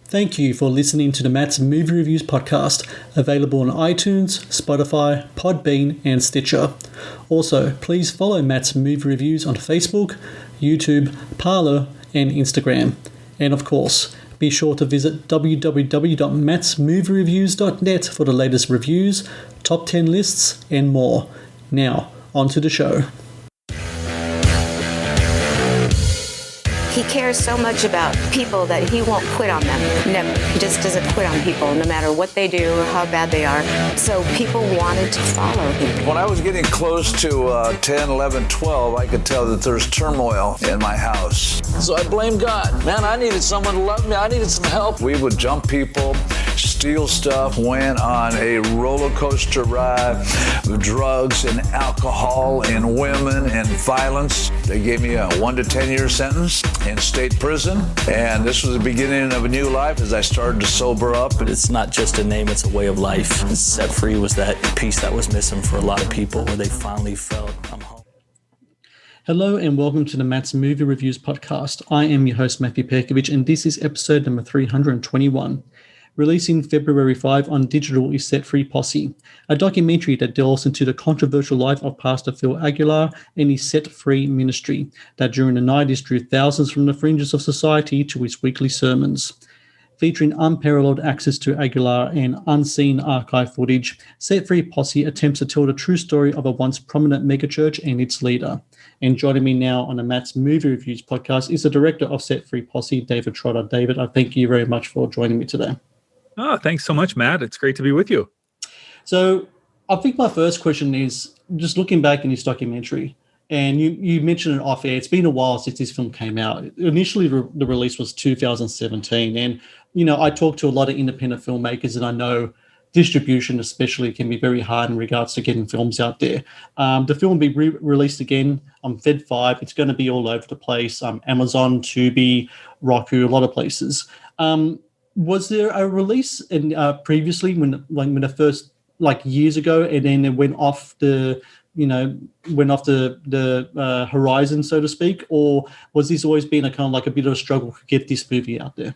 Thank you for listening to the Matt's Movie Reviews podcast, available on iTunes, Spotify, Podbean, and Stitcher. Also, please follow Matt's Movie Reviews on Facebook, YouTube, Parler, and Instagram. And of course, be sure to visit www.mattsmoviereviews.net for the latest reviews, top 10 lists, and more. Now, on to the show. He cares so much about people that he won't quit on them. Never. He just doesn't quit on people, no matter what they do or how bad they are. So people wanted to follow him. When I was getting close to 10, 11, 12, I could tell that there's turmoil in my house. So I blamed God. Man, I needed someone to love me. I needed some help. We would jump people, steal stuff, went on a roller coaster ride of drugs and alcohol and women and violence. They gave me a 1 to 10 year sentence in state prison, and this was the beginning of a new life as I started to sober up. It's not just a name, it's a way of life. Set Free was that piece that was missing for a lot of people, where they finally felt, I'm home. Hello and welcome to the Matt's Movie Reviews podcast. I am your host, Matthew Pejkovic, and this is episode number 321. Releasing February 5 on digital is Set Free Posse, a documentary that delves into the controversial life of Pastor Phil Aguilar and his Set Free ministry that during the 90s drew thousands from the fringes of society to his weekly sermons. Featuring unparalleled access to Aguilar and unseen archive footage, Set Free Posse attempts to tell the true story of a once prominent megachurch and its leader. And joining me now on the Matt's Movie Reviews podcast is the director of Set Free Posse, David Trotter. David, I thank you very much for joining me today. Oh, thanks so much, Matt. It's great to be with you. So I think my first question is just looking back in this documentary, and you mentioned it off air. It's been a while since this film came out. Initially, the release was 2017. And, you know, I talked to a lot of independent filmmakers, and I know distribution especially can be very hard in regards to getting films out there. The film will be released again on Fed 5. It's going to be all over the place. Amazon, Tubi, Roku, a lot of places. Was there a release previously when the first, like years ago, and then it went off the horizon, so to speak, or was this always been a kind of like a bit of a struggle to get this movie out there?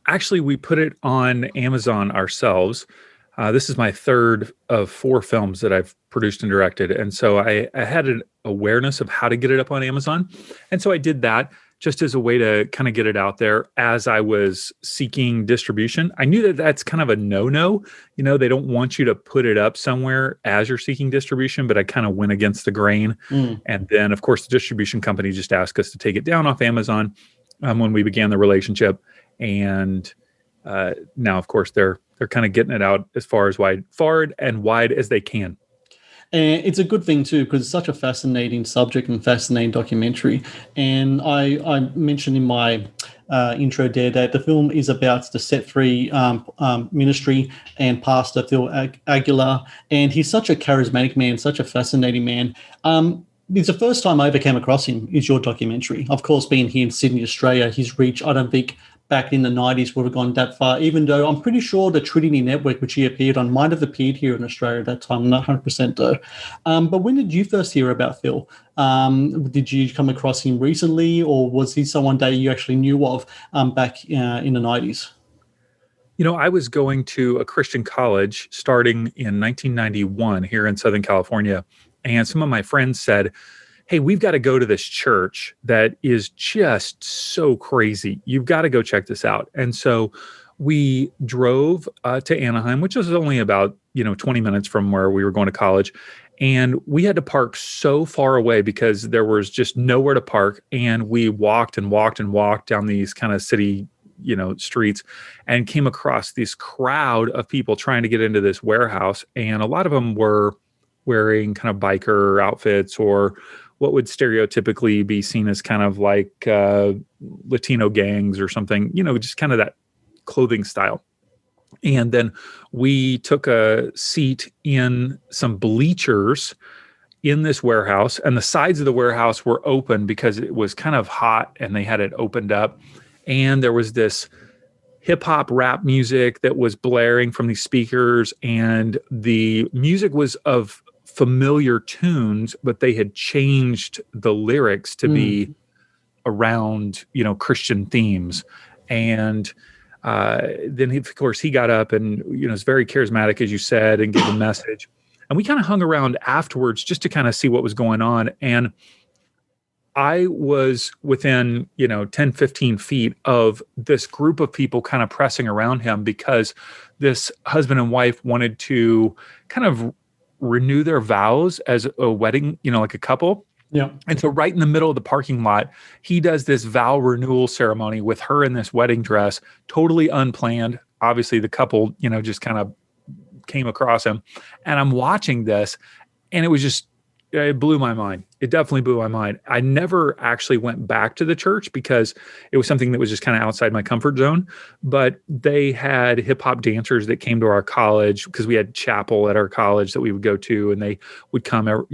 Actually, we put it on Amazon ourselves. This is my third of 4 films that I've produced and directed, and so I had an awareness of how to get it up on Amazon, and so I did that just as a way to kind of get it out there as I was seeking distribution. I knew that that's kind of a no-no. You know, they don't want you to put it up somewhere as you're seeking distribution, but I kind of went against the grain. And then, of course, the distribution company just asked us to take it down off Amazon when we began the relationship. And now, of course, they're kind of getting it out as far and wide as they can. And it's a good thing, too, because it's such a fascinating subject and fascinating documentary. And I mentioned in my intro there that the film is about the Set Free ministry and Pastor Phil Aguilar. And he's such a charismatic man, such a fascinating man. It's the first time I ever came across him is your documentary. Of course, being here in Sydney, Australia, his reach, I don't think back in the 90s would have gone that far, even though I'm pretty sure the Trinity Network, which he appeared on, might have appeared here in Australia at that time. I'm not 100% though. But when did you first hear about Phil? Did you come across him recently, or was he someone that you actually knew of back in the 90s? You know, I was going to a Christian college starting in 1991 here in Southern California, and some of my friends said, hey, we've got to go to this church that is just so crazy. You've got to go check this out. And so we drove to Anaheim, which was only about 20 minutes from where we were going to college. And we had to park so far away because there was just nowhere to park. And we walked and walked and walked down these kind of city streets and came across this crowd of people trying to get into this warehouse. And a lot of them were wearing kind of biker outfits or what would stereotypically be seen as kind of like Latino gangs or something, just kind of that clothing style. And then we took a seat in some bleachers in this warehouse, and the sides of the warehouse were open because it was kind of hot and they had it opened up. And there was this hip hop rap music that was blaring from these speakers, and the music was of familiar tunes, but they had changed the lyrics to be around, Christian themes. And then of course he got up and, is very charismatic, as you said, and gave a message. And we kind of hung around afterwards just to kind of see what was going on. And I was within, 10, 15 feet of this group of people kind of pressing around him because this husband and wife wanted to kind of renew their vows as a wedding, like a couple. Yeah. And so right in the middle of the parking lot, he does this vow renewal ceremony with her in this wedding dress, totally unplanned. Obviously the couple, just kind of came across him, and I'm watching this, and it blew my mind. It definitely blew my mind. I never actually went back to the church because it was something that was just kind of outside my comfort zone. But they had hip hop dancers that came to our college because we had chapel at our college that we would go to, and they would come,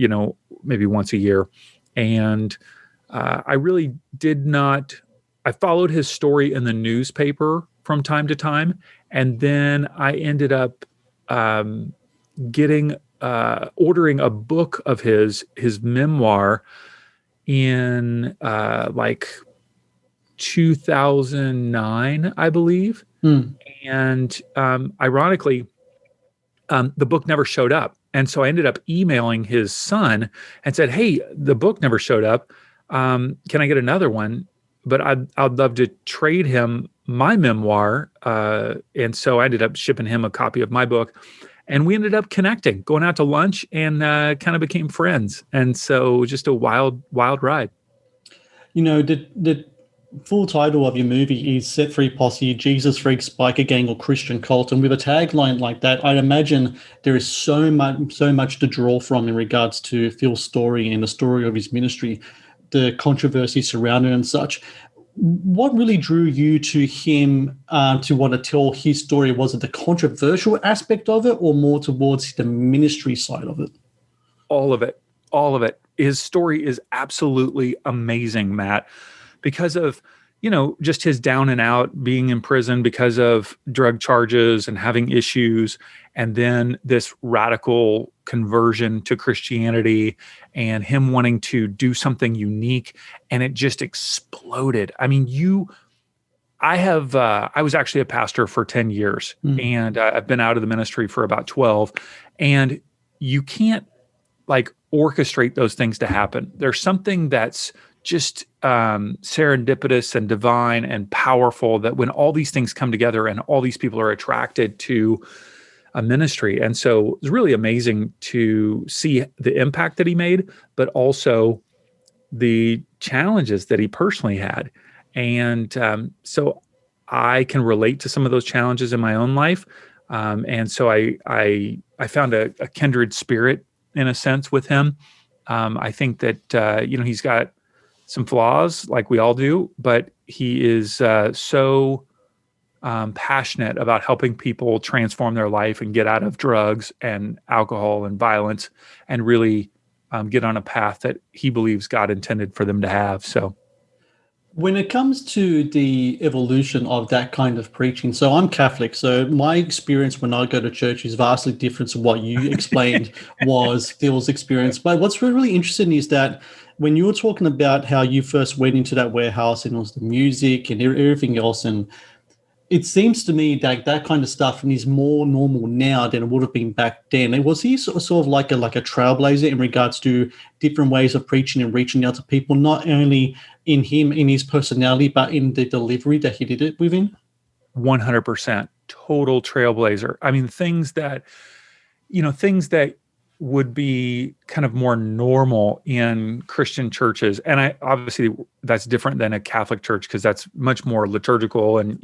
maybe once a year. And I really did not. I followed his story in the newspaper from time to time, and then I ended up ordering a book of his memoir in 2009, I believe. And ironically, the book never showed up. And so I ended up emailing his son and said, "Hey, the book never showed up. Can I get another one? But I'd love to trade him my memoir." And so I ended up shipping him a copy of my book. And we ended up connecting, going out to lunch, and kind of became friends. And so just a wild, wild ride. The full title of your movie is Set Free Posse, Jesus Freaks, Biker Gang, or Christian Cult. And with a tagline like that, I'd imagine there is so much to draw from in regards to Phil's story and the story of his ministry, the controversy surrounding and such. What really drew you to him to want to tell his story? Was it the controversial aspect of it, or more towards the ministry side of it? All of it. His story is absolutely amazing, Matt, because of, just his down and out, being in prison because of drug charges and having issues, and then this radical conversion to Christianity and him wanting to do something unique, and it just exploded. I mean, I was actually a pastor for 10 years, and I've been out of the ministry for about 12, and you can't orchestrate those things to happen. There's something that's just serendipitous and divine and powerful, that when all these things come together and all these people are attracted to a ministry. And so it was really amazing to see the impact that he made, but also the challenges that he personally had. And so I can relate to some of those challenges in my own life. And so I found a kindred spirit, in a sense, with him. I think that, he's got some flaws like we all do, but he is so passionate about helping people transform their life and get out of drugs and alcohol and violence, and really get on a path that he believes God intended for them to have. So when it comes to the evolution of that kind of preaching, so I'm Catholic, so my experience when I go to church is vastly different to what you explained was Phil's experience. But what's really interesting is that when you were talking about how you first went into that warehouse, and it was the music and everything else, and it seems to me that that kind of stuff is more normal now than it would have been back then. Was he sort of like a trailblazer in regards to different ways of preaching and reaching out to people, not only in his personality, but in the delivery that he did it within? 100%. Total trailblazer. I mean, things that would be kind of more normal in Christian churches. And obviously that's different than a Catholic church, because that's much more liturgical and,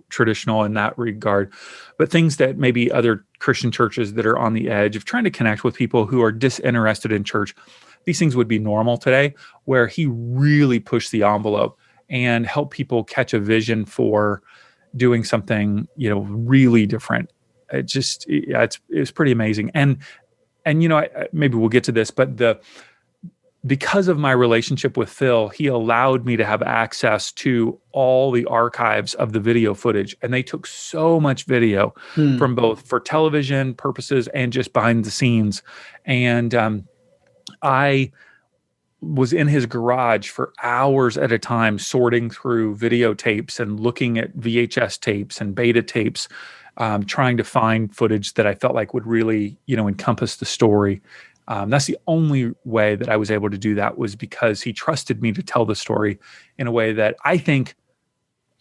traditional in that regard. But things that maybe other Christian churches that are on the edge of trying to connect with people who are disinterested in church, these things would be normal today, where he really pushed the envelope and helped people catch a vision for doing something, really different. It's pretty amazing. And maybe we'll get to this, but because of my relationship with Phil, he allowed me to have access to all the archives of the video footage. And they took so much video from both for television purposes and just behind the scenes. And was in his garage for hours at a time, sorting through videotapes and looking at VHS tapes and beta tapes, trying to find footage that I felt like would really, encompass the story. That's the only way that I was able to do that, was because he trusted me to tell the story in a way that I think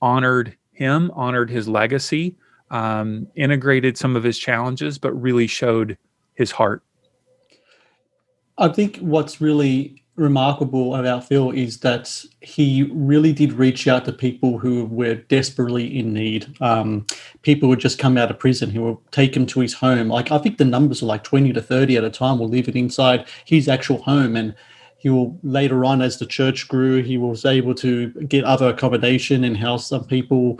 honored him, honored his legacy, integrated some of his challenges, but really showed his heart. I think what's really remarkable about Phil is that he really did reach out to people who were desperately in need. People would just come out of prison. He will take them to his home. Like, I think the numbers are like 20 to 30 at a time will live inside his actual home. And he will later on, as the church grew, he was able to get other accommodation and house some people,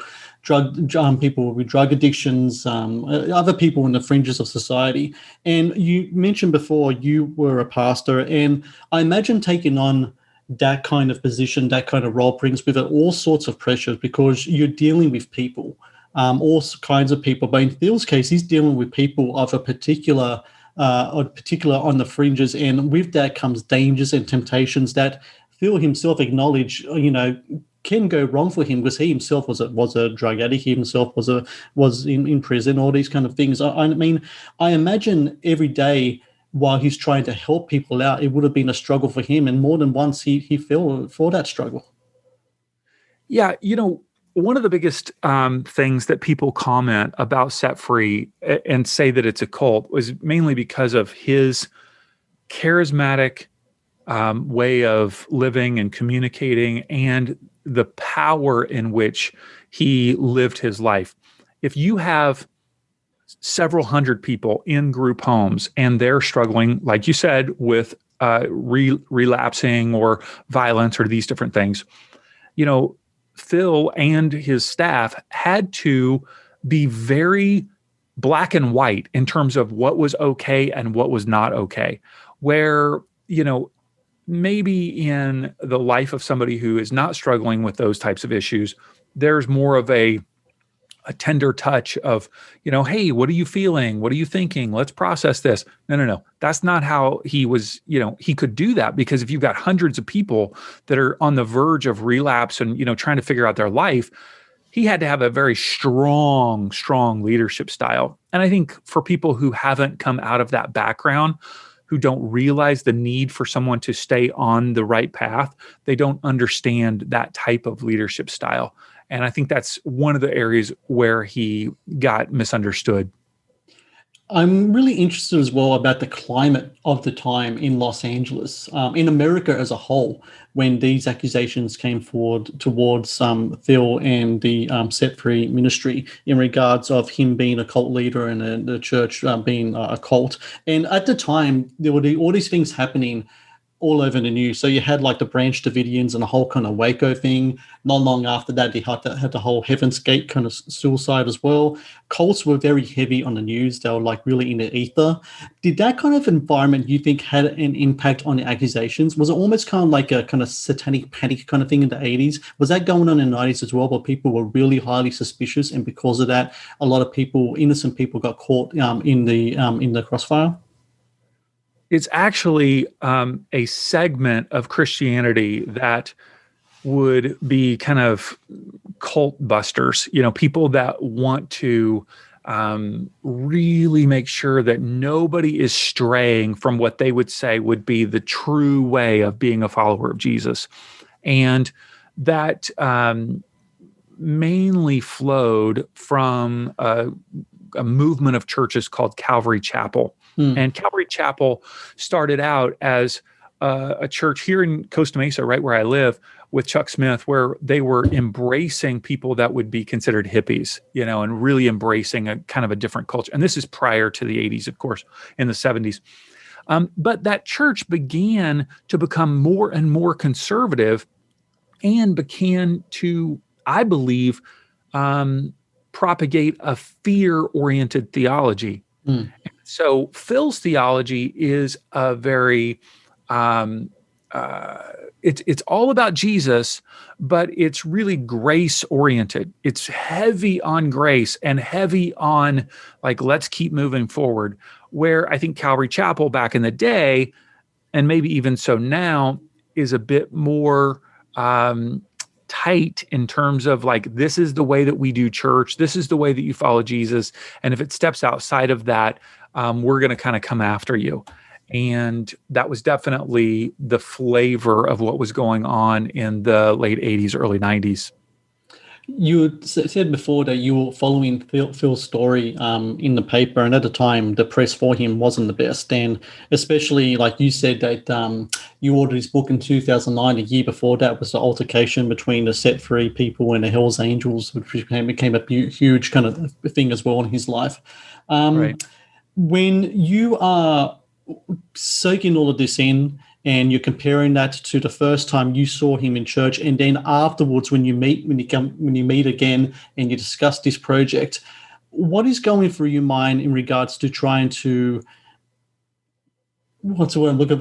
people with drug addictions, other people in the fringes of society. And you mentioned before you were a pastor, and I imagine taking on that kind of position, that kind of role brings with it all sorts of pressures, because you're dealing with people, all kinds of people. But in Phil's case, he's dealing with people of a particular on the fringes, and with that comes dangers and temptations that Phil himself acknowledged, can go wrong for him, because he himself was a drug addict. He himself was in prison. All these kind of things. I mean, I imagine every day while he's trying to help people out, it would have been a struggle for him, and more than once he fell for that struggle. Yeah, one of the biggest things that people comment about Set Free and say that it's a cult was mainly because of his charismatic way of living and communicating, and the power in which he lived his life. If you have several hundred people in group homes and they're struggling, like you said, with relapsing or violence or these different things, Phil and his staff had to be very black and white in terms of what was okay and what was not okay. Where, maybe in the life of somebody who is not struggling with those types of issues, there's more of a tender touch of, hey, what are you feeling? What are you thinking? Let's process this. No. That's not how he was, he could do that, because if you've got hundreds of people that are on the verge of relapse and, trying to figure out their life, he had to have a very strong leadership style. And I think for people who haven't come out of that background, who don't realize the need for someone to stay on the right path, they don't understand that type of leadership style. And I think that's one of the areas where he got misunderstood. I'm really interested as well about the climate of the time in Los Angeles, in America as a whole, when these accusations came forward towards Phil and the Set Free ministry in regards of him being a cult leader and the church being a cult. And at the time, there were all these things happening all over the news. So you had like the Branch Davidians and the whole kind of Waco thing. Not long after that, they had the whole Heaven's Gate kind of suicide as well. Cults were very heavy on the news. They were like really in the ether. Did that kind of environment, you think, had an impact on the accusations? Was it almost kind of like a kind of satanic panic kind of thing in the 80s? Was that going on in the 90s as well, where people were really highly suspicious, and because of that, a lot of people, innocent people, got caught in the crossfire? It's actually a segment of Christianity that would be kind of cult busters, people that want to really make sure that nobody is straying from what they would say would be the true way of being a follower of Jesus. And that mainly flowed from a movement of churches called Calvary Chapel. And Calvary Chapel started out as a church here in Costa Mesa, right where I live, with Chuck Smith, where they were embracing people that would be considered hippies, and really embracing a kind of a different culture. And this is prior to the 80s, of course, in the 70s. But that church began to become more and more conservative, and began to, I believe, propagate a fear-oriented theology. So Phil's theology is a very, it's all about Jesus, but it's really grace oriented. It's heavy on grace and heavy on like, let's keep moving forward. Where I think Calvary Chapel back in the day, and maybe even so now, is a bit more tight in terms of like, this is the way that we do church. This is the way that you follow Jesus. And if it steps outside of that, we're going to kind of come after you. And that was definitely the flavor of what was going on in the late 80s, early 90s. You said before that you were following Phil's story in the paper, and at the time, the press for him wasn't the best. And especially, like you said, that you ordered his book in 2009. A year before that was the altercation between the Set Free people and the Hells Angels, which became a huge kind of thing as well in his life. Right. When you are soaking all of this in, and you're comparing that to the first time you saw him in church, and then afterwards when you meet again and you discuss this project, what is going through your mind in regards to trying to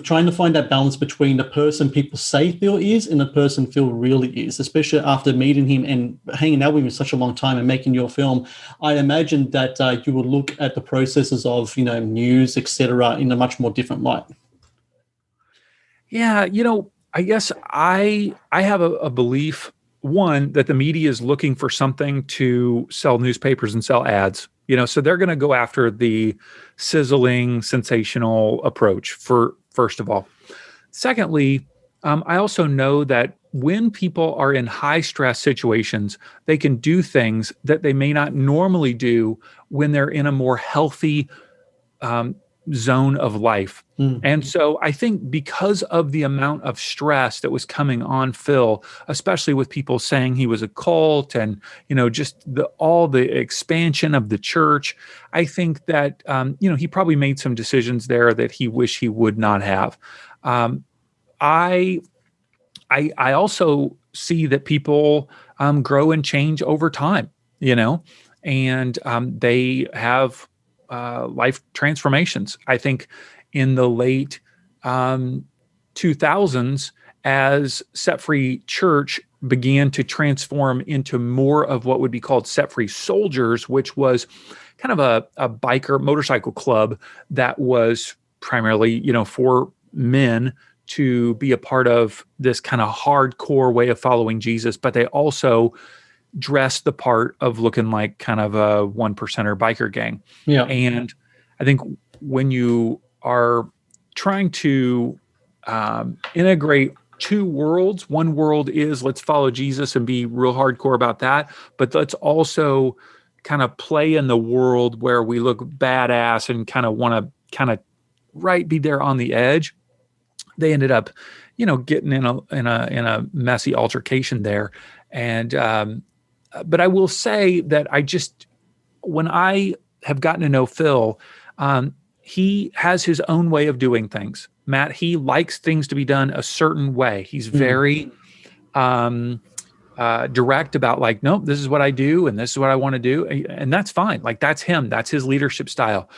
trying to find that balance between the person people say Phil is and the person Phil really is, especially after meeting him and hanging out with him such a long time and making your film? I imagine that you will look at the processes of news, etc., in a much more different light. Yeah, I guess I have a belief, one, that the media is looking for something to sell newspapers and sell ads, so they're going to go after the sizzling, sensational approach first of all. Secondly, I also know that when people are in high stress situations, they can do things that they may not normally do when they're in a more healthy zone of life. And so I think because of the amount of stress that was coming on Phil, especially with people saying he was a cult and, just all the expansion of the church, I think that, he probably made some decisions there that he wished he would not have. I also see that people grow and change over time, and they have life transformations. I think in the late 2000s, as Set Free Church began to transform into more of what would be called Set Free Soldiers, which was kind of a biker motorcycle club that was primarily, for men to be a part of this kind of hardcore way of following Jesus, but they also dressed the part of looking like kind of a 1%er biker gang. Yeah. And I think when you are trying to integrate two worlds, one world is let's follow Jesus and be real hardcore about that, but let's also kind of play in the world where we look badass and kind of want to be there on the edge. They ended up, getting in a messy altercation there. And but I will say that when I have gotten to know Phil, he has his own way of doing things. Matt, he likes things to be done a certain way. He's very direct about like, nope, this is what I do and this is what I want to do. And that's fine. Like that's him. That's his leadership style.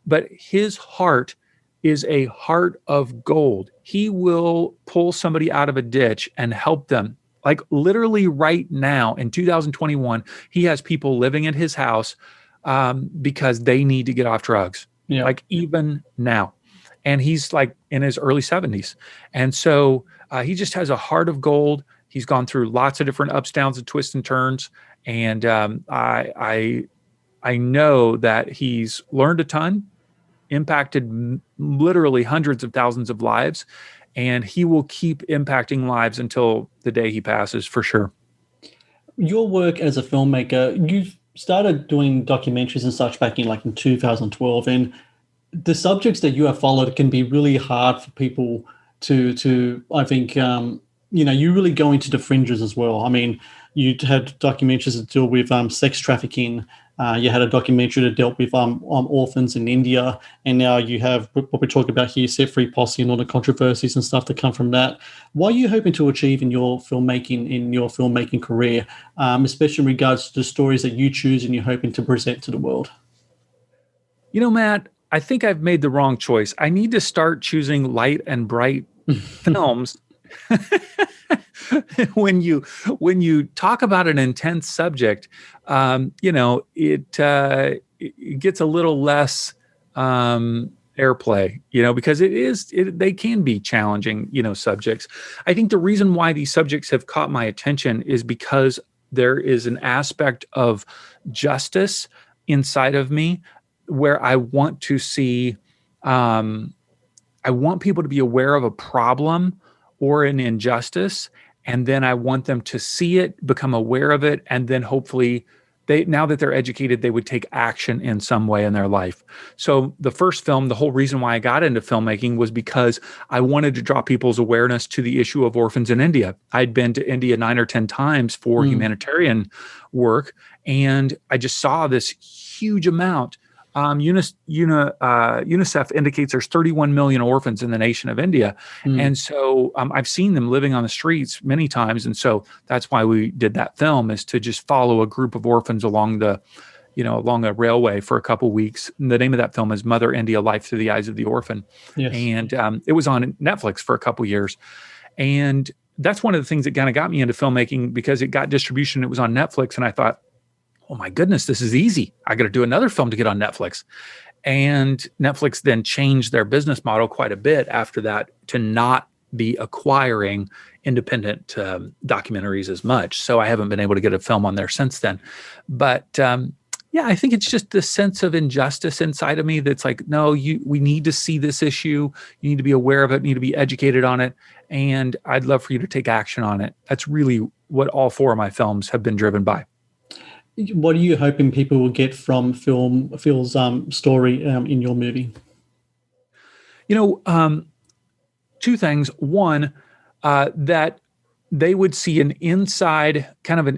But his heart is a heart of gold. He will pull somebody out of a ditch and help them. Like literally right now in 2021, he has people living at his house because they need to get off drugs. Yeah. Like even now. And he's like in his early 70s. And so he just has a heart of gold. He's gone through lots of different ups, downs, and twists and turns. And I know that he's learned a ton, impacted literally hundreds of thousands of lives, and he will keep impacting lives until the day he passes, for sure. Your work as a filmmaker, you started doing documentaries and such back in 2012, and the subjects that you have followed can be really hard for people to I think, you really go into the fringes as well. I mean, you had documentaries that deal with sex trafficking. You had a documentary that dealt with orphans in India, and now you have what we're talking about here, Set Free Posse, and all the controversies and stuff that come from that. What are you hoping to achieve in your filmmaking career, especially in regards to the stories that you choose and you're hoping to present to the world? Matt, I think I've made the wrong choice. I need to start choosing light and bright films. When you talk about an intense subject, it gets a little less airplay, because they can be challenging, subjects. I think the reason why these subjects have caught my attention is because there is an aspect of justice inside of me where I want to see, I want people to be aware of a problem or an injustice, and then I want them to see it, become aware of it, and then hopefully now that they're educated, they would take action in some way in their life. So the first film, the whole reason why I got into filmmaking was because I wanted to draw people's awareness to the issue of orphans in India. I'd been to India 9 or 10 times for humanitarian work, and I just saw this huge amount. UNICEF indicates there's 31 million orphans in the nation of India. And so I've seen them living on the streets many times. And so that's why we did that film, is to just follow a group of orphans along a railway for a couple weeks. And the name of that film is Mother India, Life Through the Eyes of the Orphan. Yes. And it was on Netflix for a couple years. And that's one of the things that kind of got me into filmmaking, because it got distribution. It was on Netflix. And I thought, oh my goodness, this is easy. I got to do another film to get on Netflix. And Netflix then changed their business model quite a bit after that to not be acquiring independent documentaries as much. So I haven't been able to get a film on there since then. But I think it's just the sense of injustice inside of me that's like, no, we need to see this issue. You need to be aware of it, need to be educated on it. And I'd love for you to take action on it. That's really what all 4 of my films have been driven by. What are you hoping people will get from Phil's story in your movie? 2 things. One, that they would see an inside kind of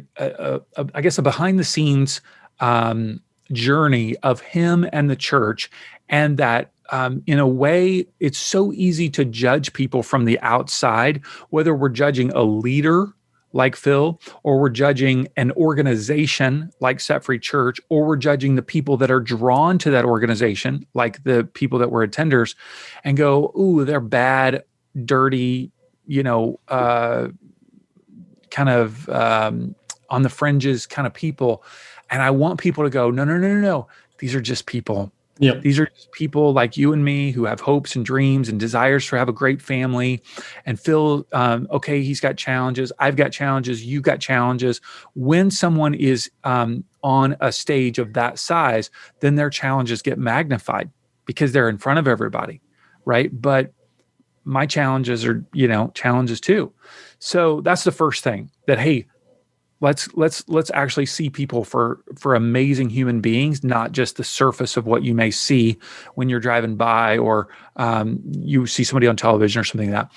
a behind the scenes journey of him and the church, and that in a way, it's so easy to judge people from the outside, whether we're judging a leader like Phil, or we're judging an organization like Set Free Church, or we're judging the people that are drawn to that organization, like the people that were attenders, and go, ooh, they're bad, dirty, kind of on the fringes kind of people. And I want people to go, no. These are just people. Yep. These are just people like you and me who have hopes and dreams and desires to have a great family. And Phil, okay, he's got challenges. I've got challenges. You've got challenges. When someone is on a stage of that size, then their challenges get magnified because they're in front of everybody, right? But my challenges are, challenges too. So that's the first thing, that, hey, let's actually see people for amazing human beings, not just the surface of what you may see when you're driving by, or you see somebody on television or something like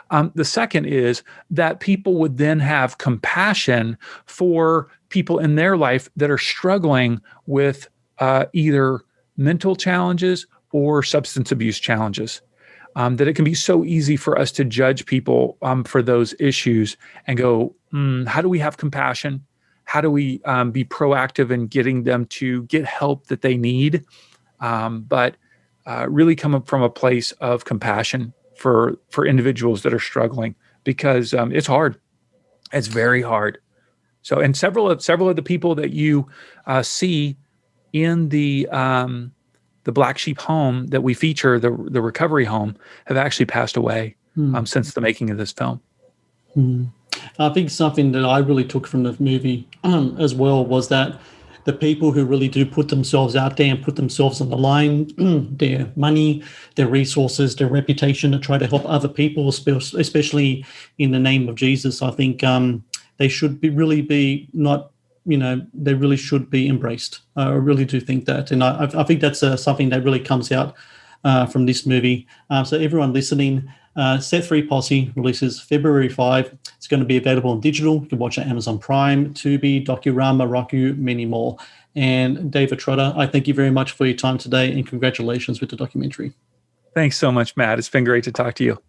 that. The second is that people would then have compassion for people in their life that are struggling with either mental challenges or substance abuse challenges. That it can be so easy for us to judge people for those issues and go, how do we have compassion? How do we be proactive in getting them to get help that they need? But really come up from a place of compassion for individuals that are struggling, because it's hard. It's very hard. So, and several of the people that you see in the Black Sheep home that we feature, the recovery home, have actually passed away since the making of this film. I think something that I really took from the movie as well was that the people who really do put themselves out there and put themselves on the line, their money, their resources, their reputation, to try to help other people, especially in the name of Jesus, I think they should they really should be embraced. I really do think that. And I think that's something that really comes out from this movie. So everyone listening, Set Free Posse releases February 5. It's going to be available on digital. You can watch it on Amazon Prime, Tubi, Docurama, Roku, many more. And David Trotter, I thank you very much for your time today, and congratulations with the documentary. Thanks so much, Matt. It's been great to talk to you.